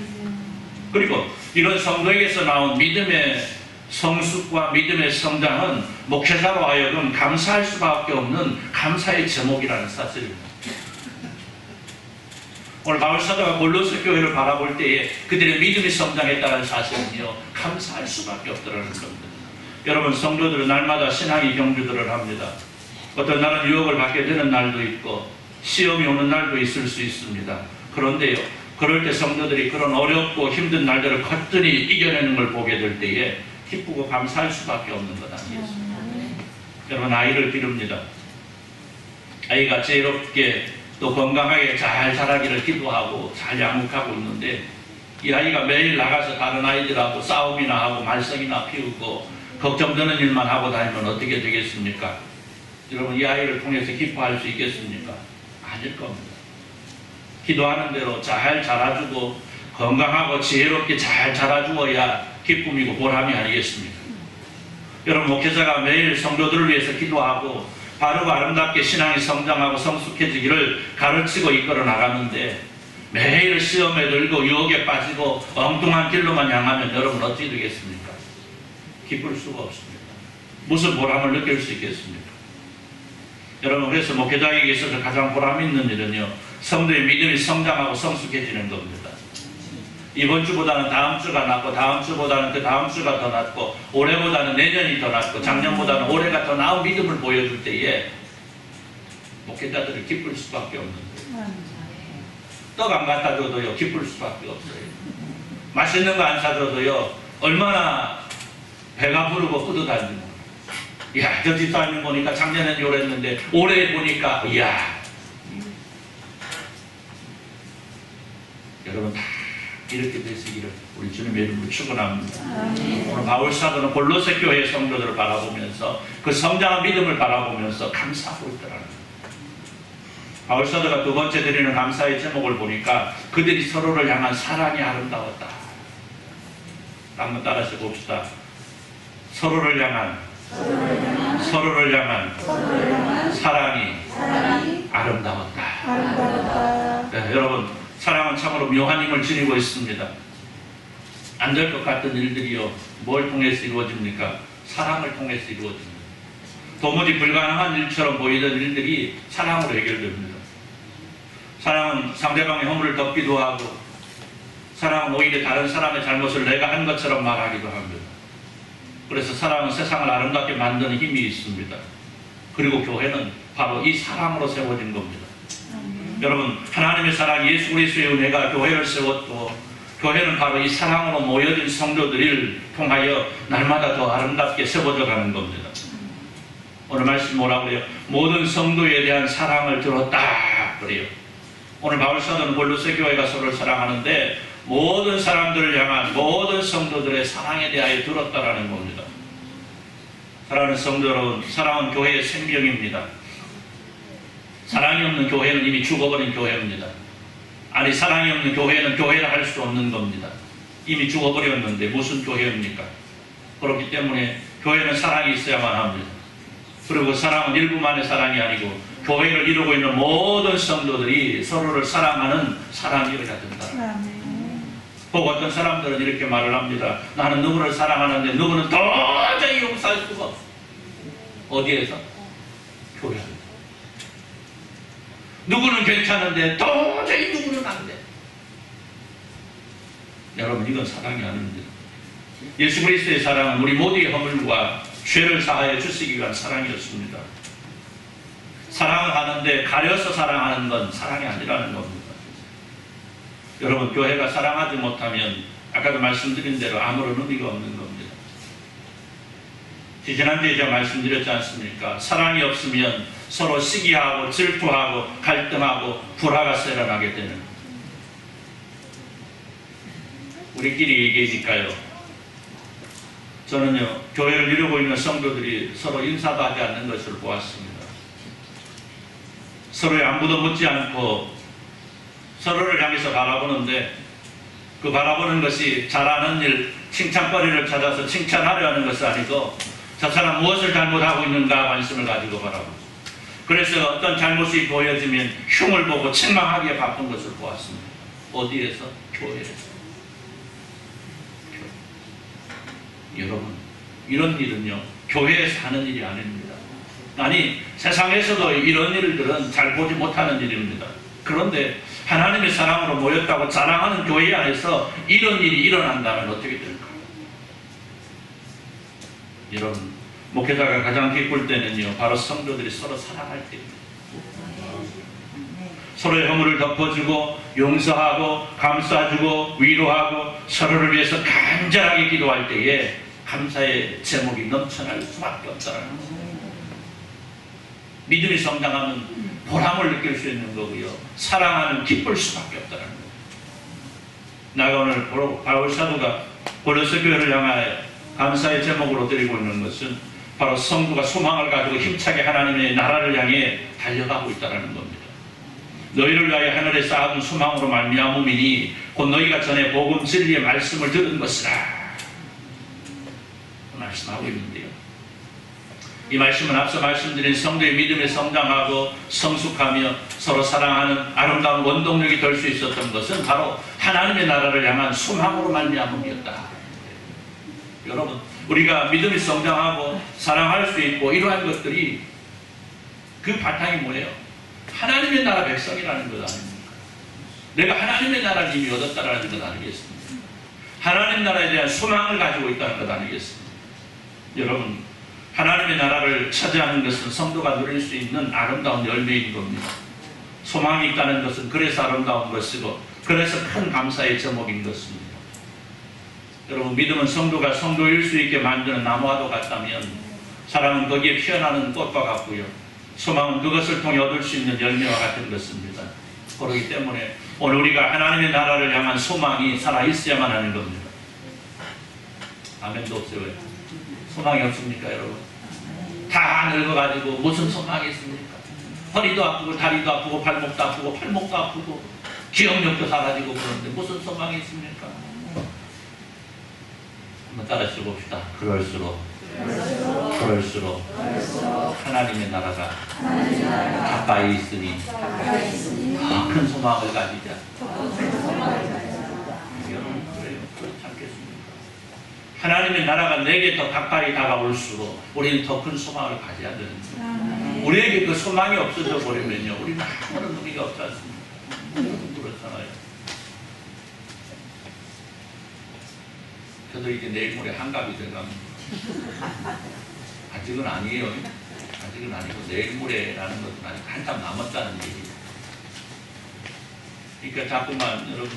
그리고 이런 성도에게서 나온 믿음의 성숙과 믿음의 성장은 목회자로 하여금 감사할 수밖에 없는 감사의 제목이라는 사실입니다. 오늘 바울 사도가 골로새 교회를 바라볼 때에 그들의 믿음이 성장했다는 사실은요, 감사할 수밖에 없다는 겁니다. 여러분, 성도들은 날마다 신앙의 경주들을 합니다. 어떤 날은 유혹을 받게 되는 날도 있고 시험이 오는 날도 있을 수 있습니다. 그런데요, 그럴 때 성도들이 그런 어렵고 힘든 날들을 거뜬히 이겨내는 걸 보게 될 때에 기쁘고 감사할 수밖에 없는 것 아니겠습니까? 여러분, 아이를 기릅니다. 아이가 지혜롭게 또 건강하게 잘 자라기를 기도하고 잘 양육하고 있는데 이 아이가 매일 나가서 다른 아이들하고 싸움이나 하고 말썽이나 피우고 걱정되는 일만 하고 다니면 어떻게 되겠습니까? 여러분 이 아이를 통해서 기뻐할 수 있겠습니까? 아닐 겁니다. 기도하는 대로 잘 자라주고 건강하고 지혜롭게 잘 자라주어야 기쁨이고 보람이 아니겠습니까? 여러분 목회자가 매일 성도들을 위해서 기도하고 바르고 아름답게 신앙이 성장하고 성숙해지기를 가르치고 이끌어 나가는데 매일 시험에 들고 유혹에 빠지고 엉뚱한 길로만 향하면 여러분 어떻게 되겠습니까? 기쁠 수가 없습니다. 무슨 보람을 느낄 수 있겠습니까? 여러분 그래서 목회자에게 있어서 가장 보람 있는 일은요 성도의 믿음이 성장하고 성숙해지는 겁니다. 이번 주보다는 다음 주가 낫고 다음 주보다는 그 다음 주가 더 낫고 올해보다는 내년이 더 낫고 작년보다는 올해가 더 나은 믿음을 보여줄 때에 목회자들이 기쁠 수밖에 없는 거예요. 떡 안 갖다 줘도요 기쁠 수밖에 없어요. 맛있는 거 안 사줘도요 얼마나 배가 부르고 뿌듯한지 모르겠어요. 이야 저 집사님 보니까 작년엔 요랬는데 올해 보니까 이야 여러분 다 이렇게 되시기를 우리 주님의 이름으로 축원합니다. 오늘 바울 사도는 골로새 교회 성도들을 바라보면서 그 성장한 믿음을 바라보면서 감사하고 있더라는 거예요. 바울 사도가 두 번째 드리는 감사의 제목을 보니까 그들이 서로를 향한 사랑이 아름다웠다. 한번 따라서 봅시다. 서로를 향한 사랑이 아름다웠다. 네, 여러분 사랑은 참으로 묘한 힘을 지니고 있습니다. 안 될 것 같은 일들이요 뭘 통해서 이루어집니까? 사랑을 통해서 이루어집니다. 도무지 불가능한 일처럼 보이던 일들이 사랑으로 해결됩니다. 사랑은 상대방의 허물을 덮기도 하고 사랑은 오히려 다른 사람의 잘못을 내가 한 것처럼 말하기도 합니다. 그래서 사랑은 세상을 아름답게 만드는 힘이 있습니다. 그리고 교회는 바로 이 사랑으로 세워진 겁니다. 여러분 하나님의 사랑 예수 그리스도의 은혜가 교회를 세웠고 교회는 바로 이 사랑으로 모여진 성도들을 통하여 날마다 더 아름답게 세워져 가는 겁니다. 오늘 말씀 뭐라고 그래요? 모든 성도에 대한 사랑을 들었다 그래요. 오늘 바울 사도는 골로새 교회가 서로를 사랑하는데 모든 사람들을 향한 모든 성도들의 사랑에 대하여 들었다라는 겁니다. 사랑하는 성도 여러분, 사랑은 교회의 생명입니다. 사랑이 없는 교회는 이미 죽어버린 교회입니다. 아니 사랑이 없는 교회는 교회를 할 수 없는 겁니다. 이미 죽어버렸는데 무슨 교회입니까? 그렇기 때문에 교회는 사랑이 있어야만 합니다. 그리고 사랑은 일부만의 사랑이 아니고 교회를 이루고 있는 모든 성도들이 서로를 사랑하는 사람이어야 된다. 꼭 어떤 사람들은 이렇게 말을 합니다. 나는 누구를 사랑하는데 누구는 도저히 용서할 수가 없어. 어디에서? 교회에서. 누구는 괜찮은데 도저히 누구는 안 돼. 여러분 이건 사랑이 아닙니다. 예수 그리스도의 사랑은 우리 모두의 허물과 죄를 사하여 주시기 위한 사랑이었습니다. 사랑을 하는데 가려서 사랑하는 건 사랑이 아니라는 겁니다. 여러분 교회가 사랑하지 못하면 아까도 말씀드린 대로 아무런 의미가 없는 겁니다. 지난주에 제가 말씀드렸지 않습니까? 사랑이 없으면 서로 시기하고 질투하고 갈등하고 불화가 일어나게 되는 우리끼리 얘기니까요. 저는요 교회를 이루고 있는 성도들이 서로 인사도 하지 않는 것을 보았습니다. 서로의 안부도 묻지 않고 서로를 향해서 바라보는데 그 바라보는 것이 잘하는 일, 칭찬거리를 찾아서 칭찬하려 하는 것이 아니고 저 사람 무엇을 잘못하고 있는가 관심을 가지고 바라보고 그래서 어떤 잘못이 보여지면 흉을 보고 책망하기에 바쁜 것을 보았습니다. 어디에서? 교회에서. 여러분 이런 일은요 교회에서 하는 일이 아닙니다. 아니 세상에서도 이런 일들은 잘 보지 못하는 일입니다. 그런데 하나님의 사랑으로 모였다고 자랑하는 교회 안에서 이런 일이 일어난다면 어떻게 될까요? 여러분 목회자가 가장 기쁠 때는요 바로 성도들이 서로 사랑할 때입니다. 서로의 허물을 덮어주고 용서하고 감싸주고 위로하고 서로를 위해서 간절하게 기도할 때에 감사의 제목이 넘쳐날 수밖에 없다는 거예요. 믿음이 성장하면 보람을 느낄 수 있는 거고요. 사랑하는 기쁠 수밖에 없다는 거예요. 내가 오늘 바울 사도가 고린도 교회를 향하여 감사의 제목으로 드리고 있는 것은 바로 성도가 소망을 가지고 힘차게 하나님의 나라를 향해 달려가고 있다는 겁니다. 너희를 위하여 하늘에 쌓아둔 소망으로 말미암음이니 곧 너희가 전에 복음 진리의 말씀을 들은 것이라 말씀하고 있는데요. 이 말씀은 앞서 말씀드린 성도의 믿음에 성장하고 성숙하며 서로 사랑하는 아름다운 원동력이 될 수 있었던 것은 바로 하나님의 나라를 향한 소망으로 말미암음이었다. 여러분, 우리가 믿음이 성장하고 사랑할 수 있고 이러한 것들이 그 바탕이 뭐예요? 하나님의 나라 백성이라는 것 아닙니까? 내가 하나님의 나라를 이미 얻었다라는 것 아니겠습니까? 하나님 나라에 대한 소망을 가지고 있다는 것 아니겠습니까? 여러분, 하나님의 나라를 차지하는 것은 성도가 누릴 수 있는 아름다운 열매인 겁니다. 소망이 있다는 것은 그래서 아름다운 것이고 그래서 큰 감사의 제목인 것입니다. 여러분, 믿음은 성도가 성도일 수 있게 만드는 나무와도 같다면 사랑은 거기에 피어나는 꽃과 같고요. 소망은 그것을 통해 얻을 수 있는 열매와 같은 것입니다. 그렇기 때문에 오늘 우리가 하나님의 나라를 향한 소망이 살아있어야만 하는 겁니다. 아멘도 없어요. 소망이 없습니까, 여러분? 다 늙어가지고 무슨 소망이 있습니까? 허리도 아프고 다리도 아프고 발목도 아프고 팔목도 아프고 기억력도 사라지고 그러는데 무슨 소망이 있습니까? 한번 따라서 봅시다. 그럴수록 하나님의 나라가 가까이 있으니 더 큰 소망을 가지자. 여러분, 그래요? 그렇지 않겠습니까? 하나님의 나라가 내게 더 가까이 다가올수록 우리는 더 큰 소망을 가져야 되는 거예요. 우리에게 그 소망이 없어져 버리면요, 우리는 아무런 의미가 없지 않습니까? 그렇잖아요. 저도 이제 내일 모레 한갑이 돼갑니다. 아직은 아니에요. 아직은 아니고 내일 모레라는 것은 아직 한참 남았다는 얘기예요. 그러니까 자꾸만 여러분,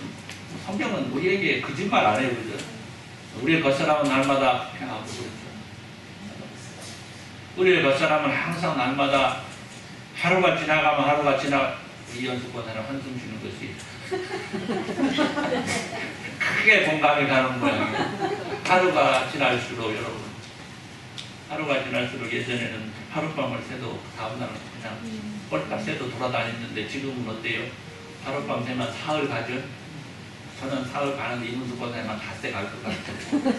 성경은 우리에게 거짓말 안 해요, 그죠? 우리의 겉사람은 날마다 평하고 그렇죠. 우리의 겉사람은 항상 날마다 하루가 지나가면 하루가 이 연습보다는 한숨 쉬는 것이 크게 공감이 가는 모양이에요. 하루가 지날수록 여러분, 하루가 지날수록 예전에는 하룻밤을 새도 다음날은 그냥 꼴딱 새도 돌아다녔는데 지금은 어때요? 하룻밤 새면 사흘 가죠? 저는 사흘 가는데 이문수 권사님만 닷새 갈 것 같아요.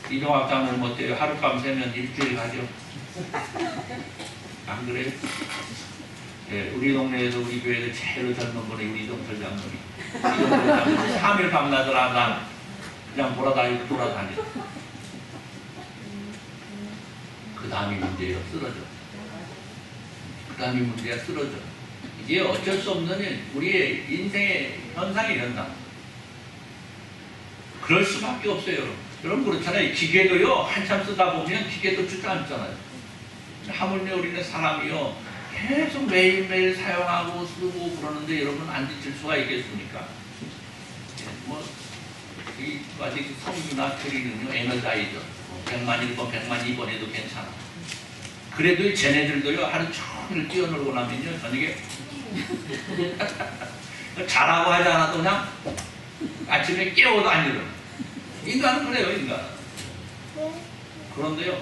이종학 장로는 어때요? 하룻밤 새면 일주일 가죠? 안 그래요? 예, 우리 동네에서 우리 교회에서 제일 젊은 분이 우리 이동철 장로님. 3일 밤낮을 난 그냥 돌아다녀. 그 다음이 문제예요. 쓰러져. 그 다음이 문제야. 쓰러져. 이게 어쩔 수 없는 우리의 인생의 현상이 이런다. 그럴 수밖에 없어요. 여러분 그렇잖아요. 기계도요, 한참 쓰다 보면 기계도 주저앉잖아요. 하물며 우리는 사람이요, 계속 매일매일 사용하고 쓰고 그러는데 여러분 안 지칠 수가 있겠습니까? 이 아직 성주나 트리는요, 에너자이저 100만 1번, 100만 2번 해도 괜찮아. 그래도 쟤네들도요, 하루 종일 뛰어놀고 나면요, 저녁에 잘하고 하지 않아도 그냥 아침에 깨워도 안 일어나. 인간은 그래요, 인간은. 그런데요,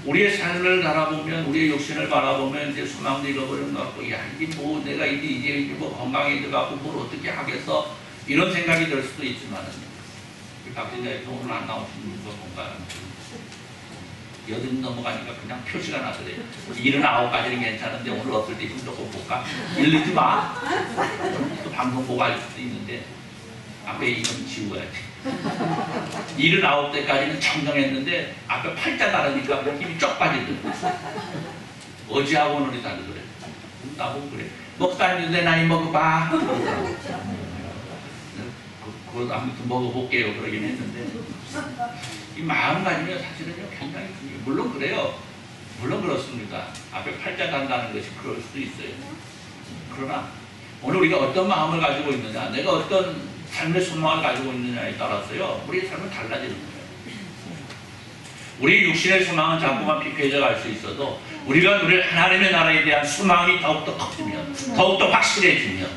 우리의 삶을 바라보면, 우리의 육신을 바라보면 이제 소망도 잃어버리는 것 같고, 야, 이게 뭐 내가 이제 뭐 건강해져갖고 뭘 어떻게 하겠어? 이런 생각이 들 수도 있지만은, 박진자에서 오늘 안 나오신 거 뭔가 여든 넘어가니까 그냥 표시가 나더래요. 79까지는 괜찮은데 오늘 없을 때 좀 조금 볼까? 일르지 마. 또 방송 보고 할 수도 있는데 앞에 이름 지워야지. 79대까지는 정정했는데 앞에 팔자 다르니까 힘이 쫙 빠지더라고요. 어제하고 오늘이 다르더래. 나보고 그래. 목사님 내 나이 먹어봐. 그거 아무튼 먹어볼게요. 그러긴 했는데 이 마음가짐이 사실은요 굉장히 중요해요. 물론 그래요. 물론 그렇습니다. 앞에 팔자 단다는 것이 그럴 수도 있어요. 그러나 오늘 우리가 어떤 마음을 가지고 있느냐, 내가 어떤 삶의 소망을 가지고 있느냐에 따라서요 우리의 삶은 달라지는 거예요. 우리 육신의 소망은 자꾸만 피폐해져 갈 수 있어도 우리가 누릴 하나님의 나라에 대한 소망이 더욱더 커지면 더욱더 확실해지면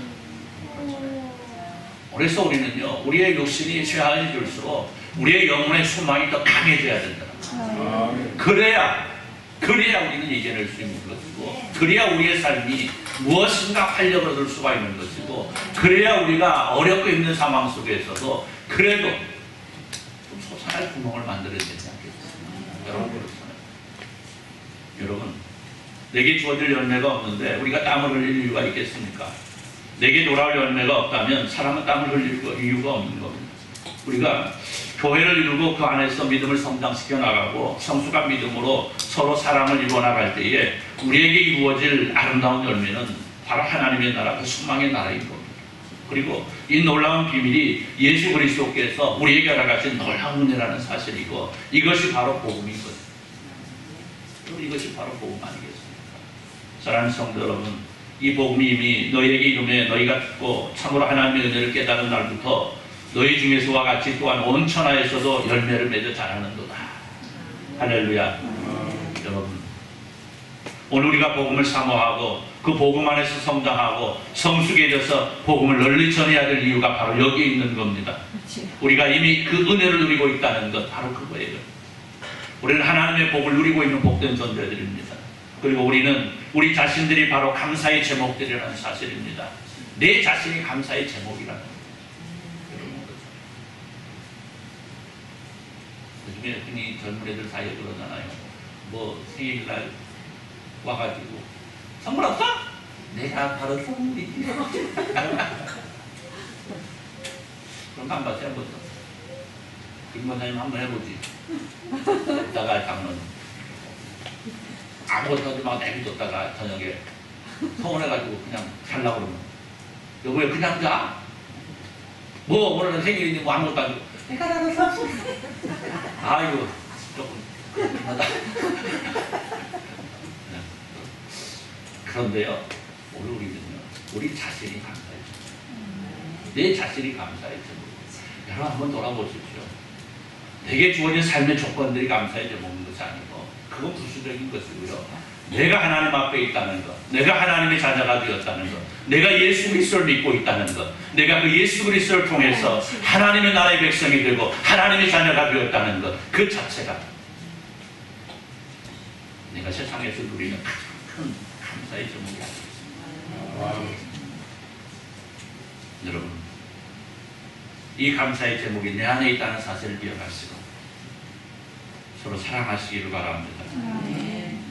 그래서 우리는요 우리의 육신이 쇠하해질수록 우리의 영혼의 소망이 더 강해져야 된다. 그래야 우리는 이겨낼 수 있는 것이고 그래야 우리의 삶이 무엇인가 활력을 얻을 수가 있는 것이고 그래야 우리가 어렵고 힘든 상황 속에서도 그래도 좀 솟아날 구멍을 만들어야 되지 않겠습니까? 여러분 그렇잖아요. 여러분 내게 주어질 열매가 없는데 우리가 땀을 흘릴 이유가 있겠습니까? 내게 돌아올 열매가 없다면 사람은 땀을 흘릴 이유가 없는 겁니다. 우리가 교회를 이루고 그 안에서 믿음을 성장시켜 나가고 성숙한 믿음으로 서로 사랑을 이루어 나갈 때에 우리에게 이루어질 아름다운 열매는 바로 하나님의 나라, 그 소망의 나라인 겁니다. 그리고 이 놀라운 비밀이 예수 그리스도께서 우리에게 알아가신 놀라운 은혜라는 사실이고 이것이 바로 복음인 거죠. 이것이 바로 복음 아니겠습니까? 사랑하는 성도 여러분, 이 복음이 이미 너희에게 이름에 너희가 듣고 참으로 하나님의 은혜를 깨달은 날부터 너희 중에서와 같이 또한 온 천하에서도 열매를 맺어 자라는도다. 할렐루야. 여러분 오늘 우리가 복음을 사모하고 그 복음 안에서 성장하고 성숙해져서 복음을 널리 전해야 될 이유가 바로 여기에 있는 겁니다. 우리가 이미 그 은혜를 누리고 있다는 것 바로 그거예요. 우리는 하나님의 복을 누리고 있는 복된 존재들입니다. 그리고 우리는 우리 자신들이 바로 감사의 제목들이라는 사실입니다. 내 자신이 감사의 제목이라는 거예요. 요즘에 흔히 젊은 애들 사이에 그러잖아요. 뭐 생일날 와가지고 선물 없어? 내가 바로 선물이지. 그럼 한 번 해보자. 김권사님 한번 해보지. 이따가 장로님 아무것도 하지 말고 내비뒀다가 저녁에 서운해가지고 그냥 자려고 그러면 여보야 그냥 자? 뭐 오늘은 생일이니 뭐 아무것도 안 주고 내가 알아서 아이고 조금 그렇다. 그런데요 오늘 우리는요 우리 자신이 감사해요. 내 자신이 감사해요. 여러분 한번 돌아보십시오. 내게 주어진 삶의 조건들이 감사의 제목인 것이 아니고 그건 부수적인 것이고요. 내가 하나님 앞에 있다는 것, 내가 하나님의 자녀가 되었다는 것, 내가 예수 그리스도를 믿고 있다는 것, 내가 그 예수 그리스도를 통해서 하나님의 나라의 백성이 되고 하나님의 자녀가 되었다는 것, 그 자체가 내가 세상에서 누리는 가장 큰 감사의 제목이 아니겠습니까? 여러분 이 감사의 제목이 내 안에 있다는 사실을 기억하시고 서로 사랑하시기를 바랍니다.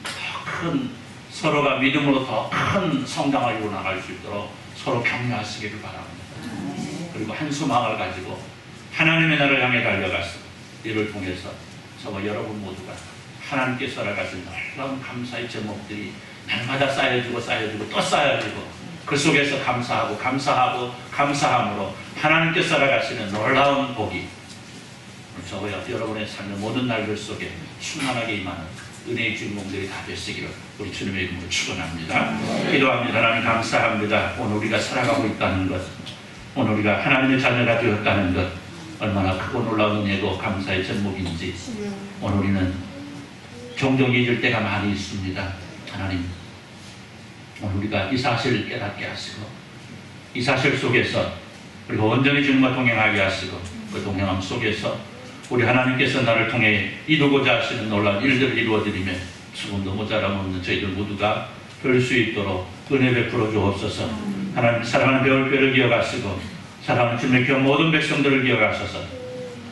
더 큰 서로가 믿음으로 더 큰 성장을 이루어 나갈 수 있도록 서로 격려하시기를 바랍니다. 그리고 한 소망을 가지고 하나님의 나라를 향해 달려가서 이를 통해서 저와 여러분 모두가 하나님께 살아가신 놀라운 감사의 제목들이 날마다 쌓여지고 또 쌓여지고 그 속에서 감사하고 감사함으로 하나님께 살아가시는 놀라운 복이 저와 여러분의 삶의 모든 날들 속에 충만하게 임하는 은혜의 주인공들이 다 되시기를 우리 주님의 이름으로 축원합니다. 기도합니다. 하나님 감사합니다. 오늘 우리가 살아가고 있다는 것, 오늘 우리가 하나님의 자녀가 되었다는 것 얼마나 크고 놀라운 은혜고 감사의 제목인지 오늘 우리는 종종 잊을 때가 많이 있습니다. 하나님 오늘 우리가 이 사실을 깨닫게 하시고 이 사실 속에서 우리가 온전히 주님과 동행하게 하시고 그 동행함 속에서 우리 하나님께서 나를 통해 이루고자 하시는 놀라운 일들을 이루어드리며 조금도 모자람 없는 저희들 모두가 볼 수 있도록 은혜 베풀어 주옵소서. 하나님 사랑하는 배울뼈를 기억하시고 사랑하는 주님의 교 모든 백성들을 기억하셔서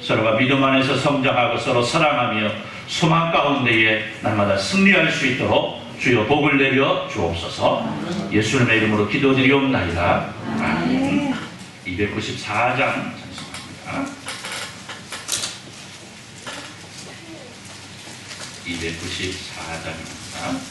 서로가 믿음 안에서 성장하고 서로 사랑하며 소망 가운데에 날마다 승리할 수 있도록 주여 복을 내려 주옵소서. 예수님의 이름으로 기도드리옵나이다. 아멘. 294장 찬송합니다. 294장입니다.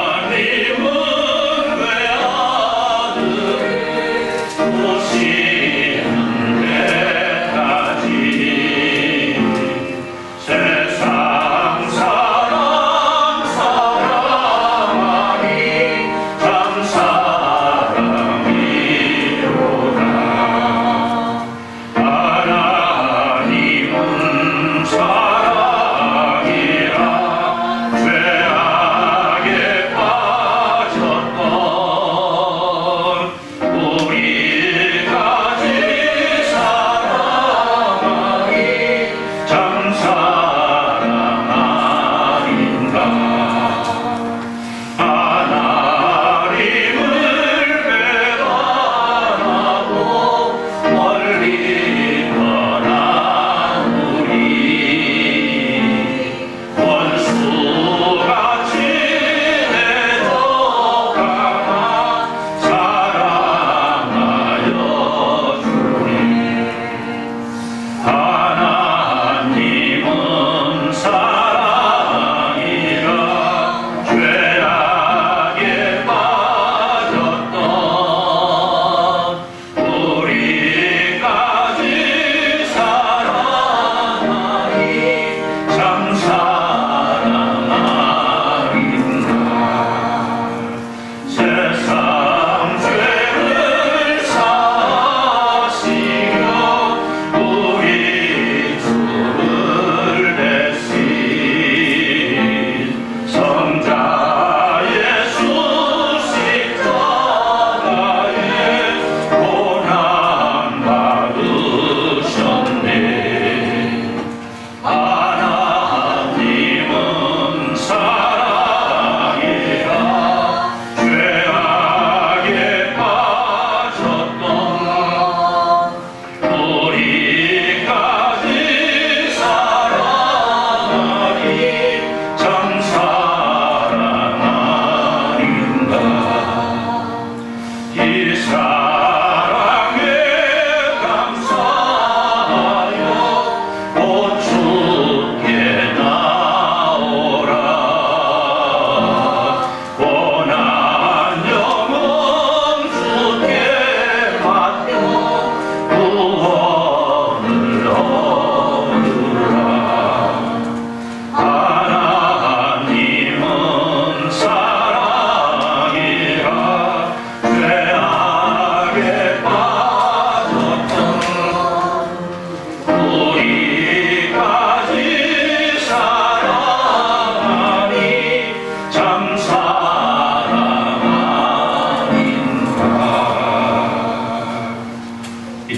하나님은 외아들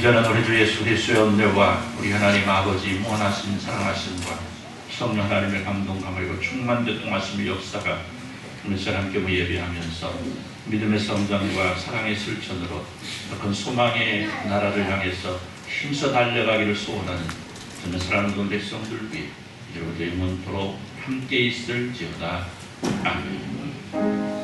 이제는 우리 주 예수 그리스도의 은혜와 우리 하나님 아버지 무한하신 사랑하심과 성령 하나님의 감동감을 충만된 동하심의 역사가 오늘날 함께 예배하면서 믿음의 성장과 사랑의 실천으로 더 큰 소망의 나라를 향해서 힘써 달려가기를 소원하는 저는 사랑하는 백성들 위해 이제부터 영원토록 함께 있을지어다. 아멘.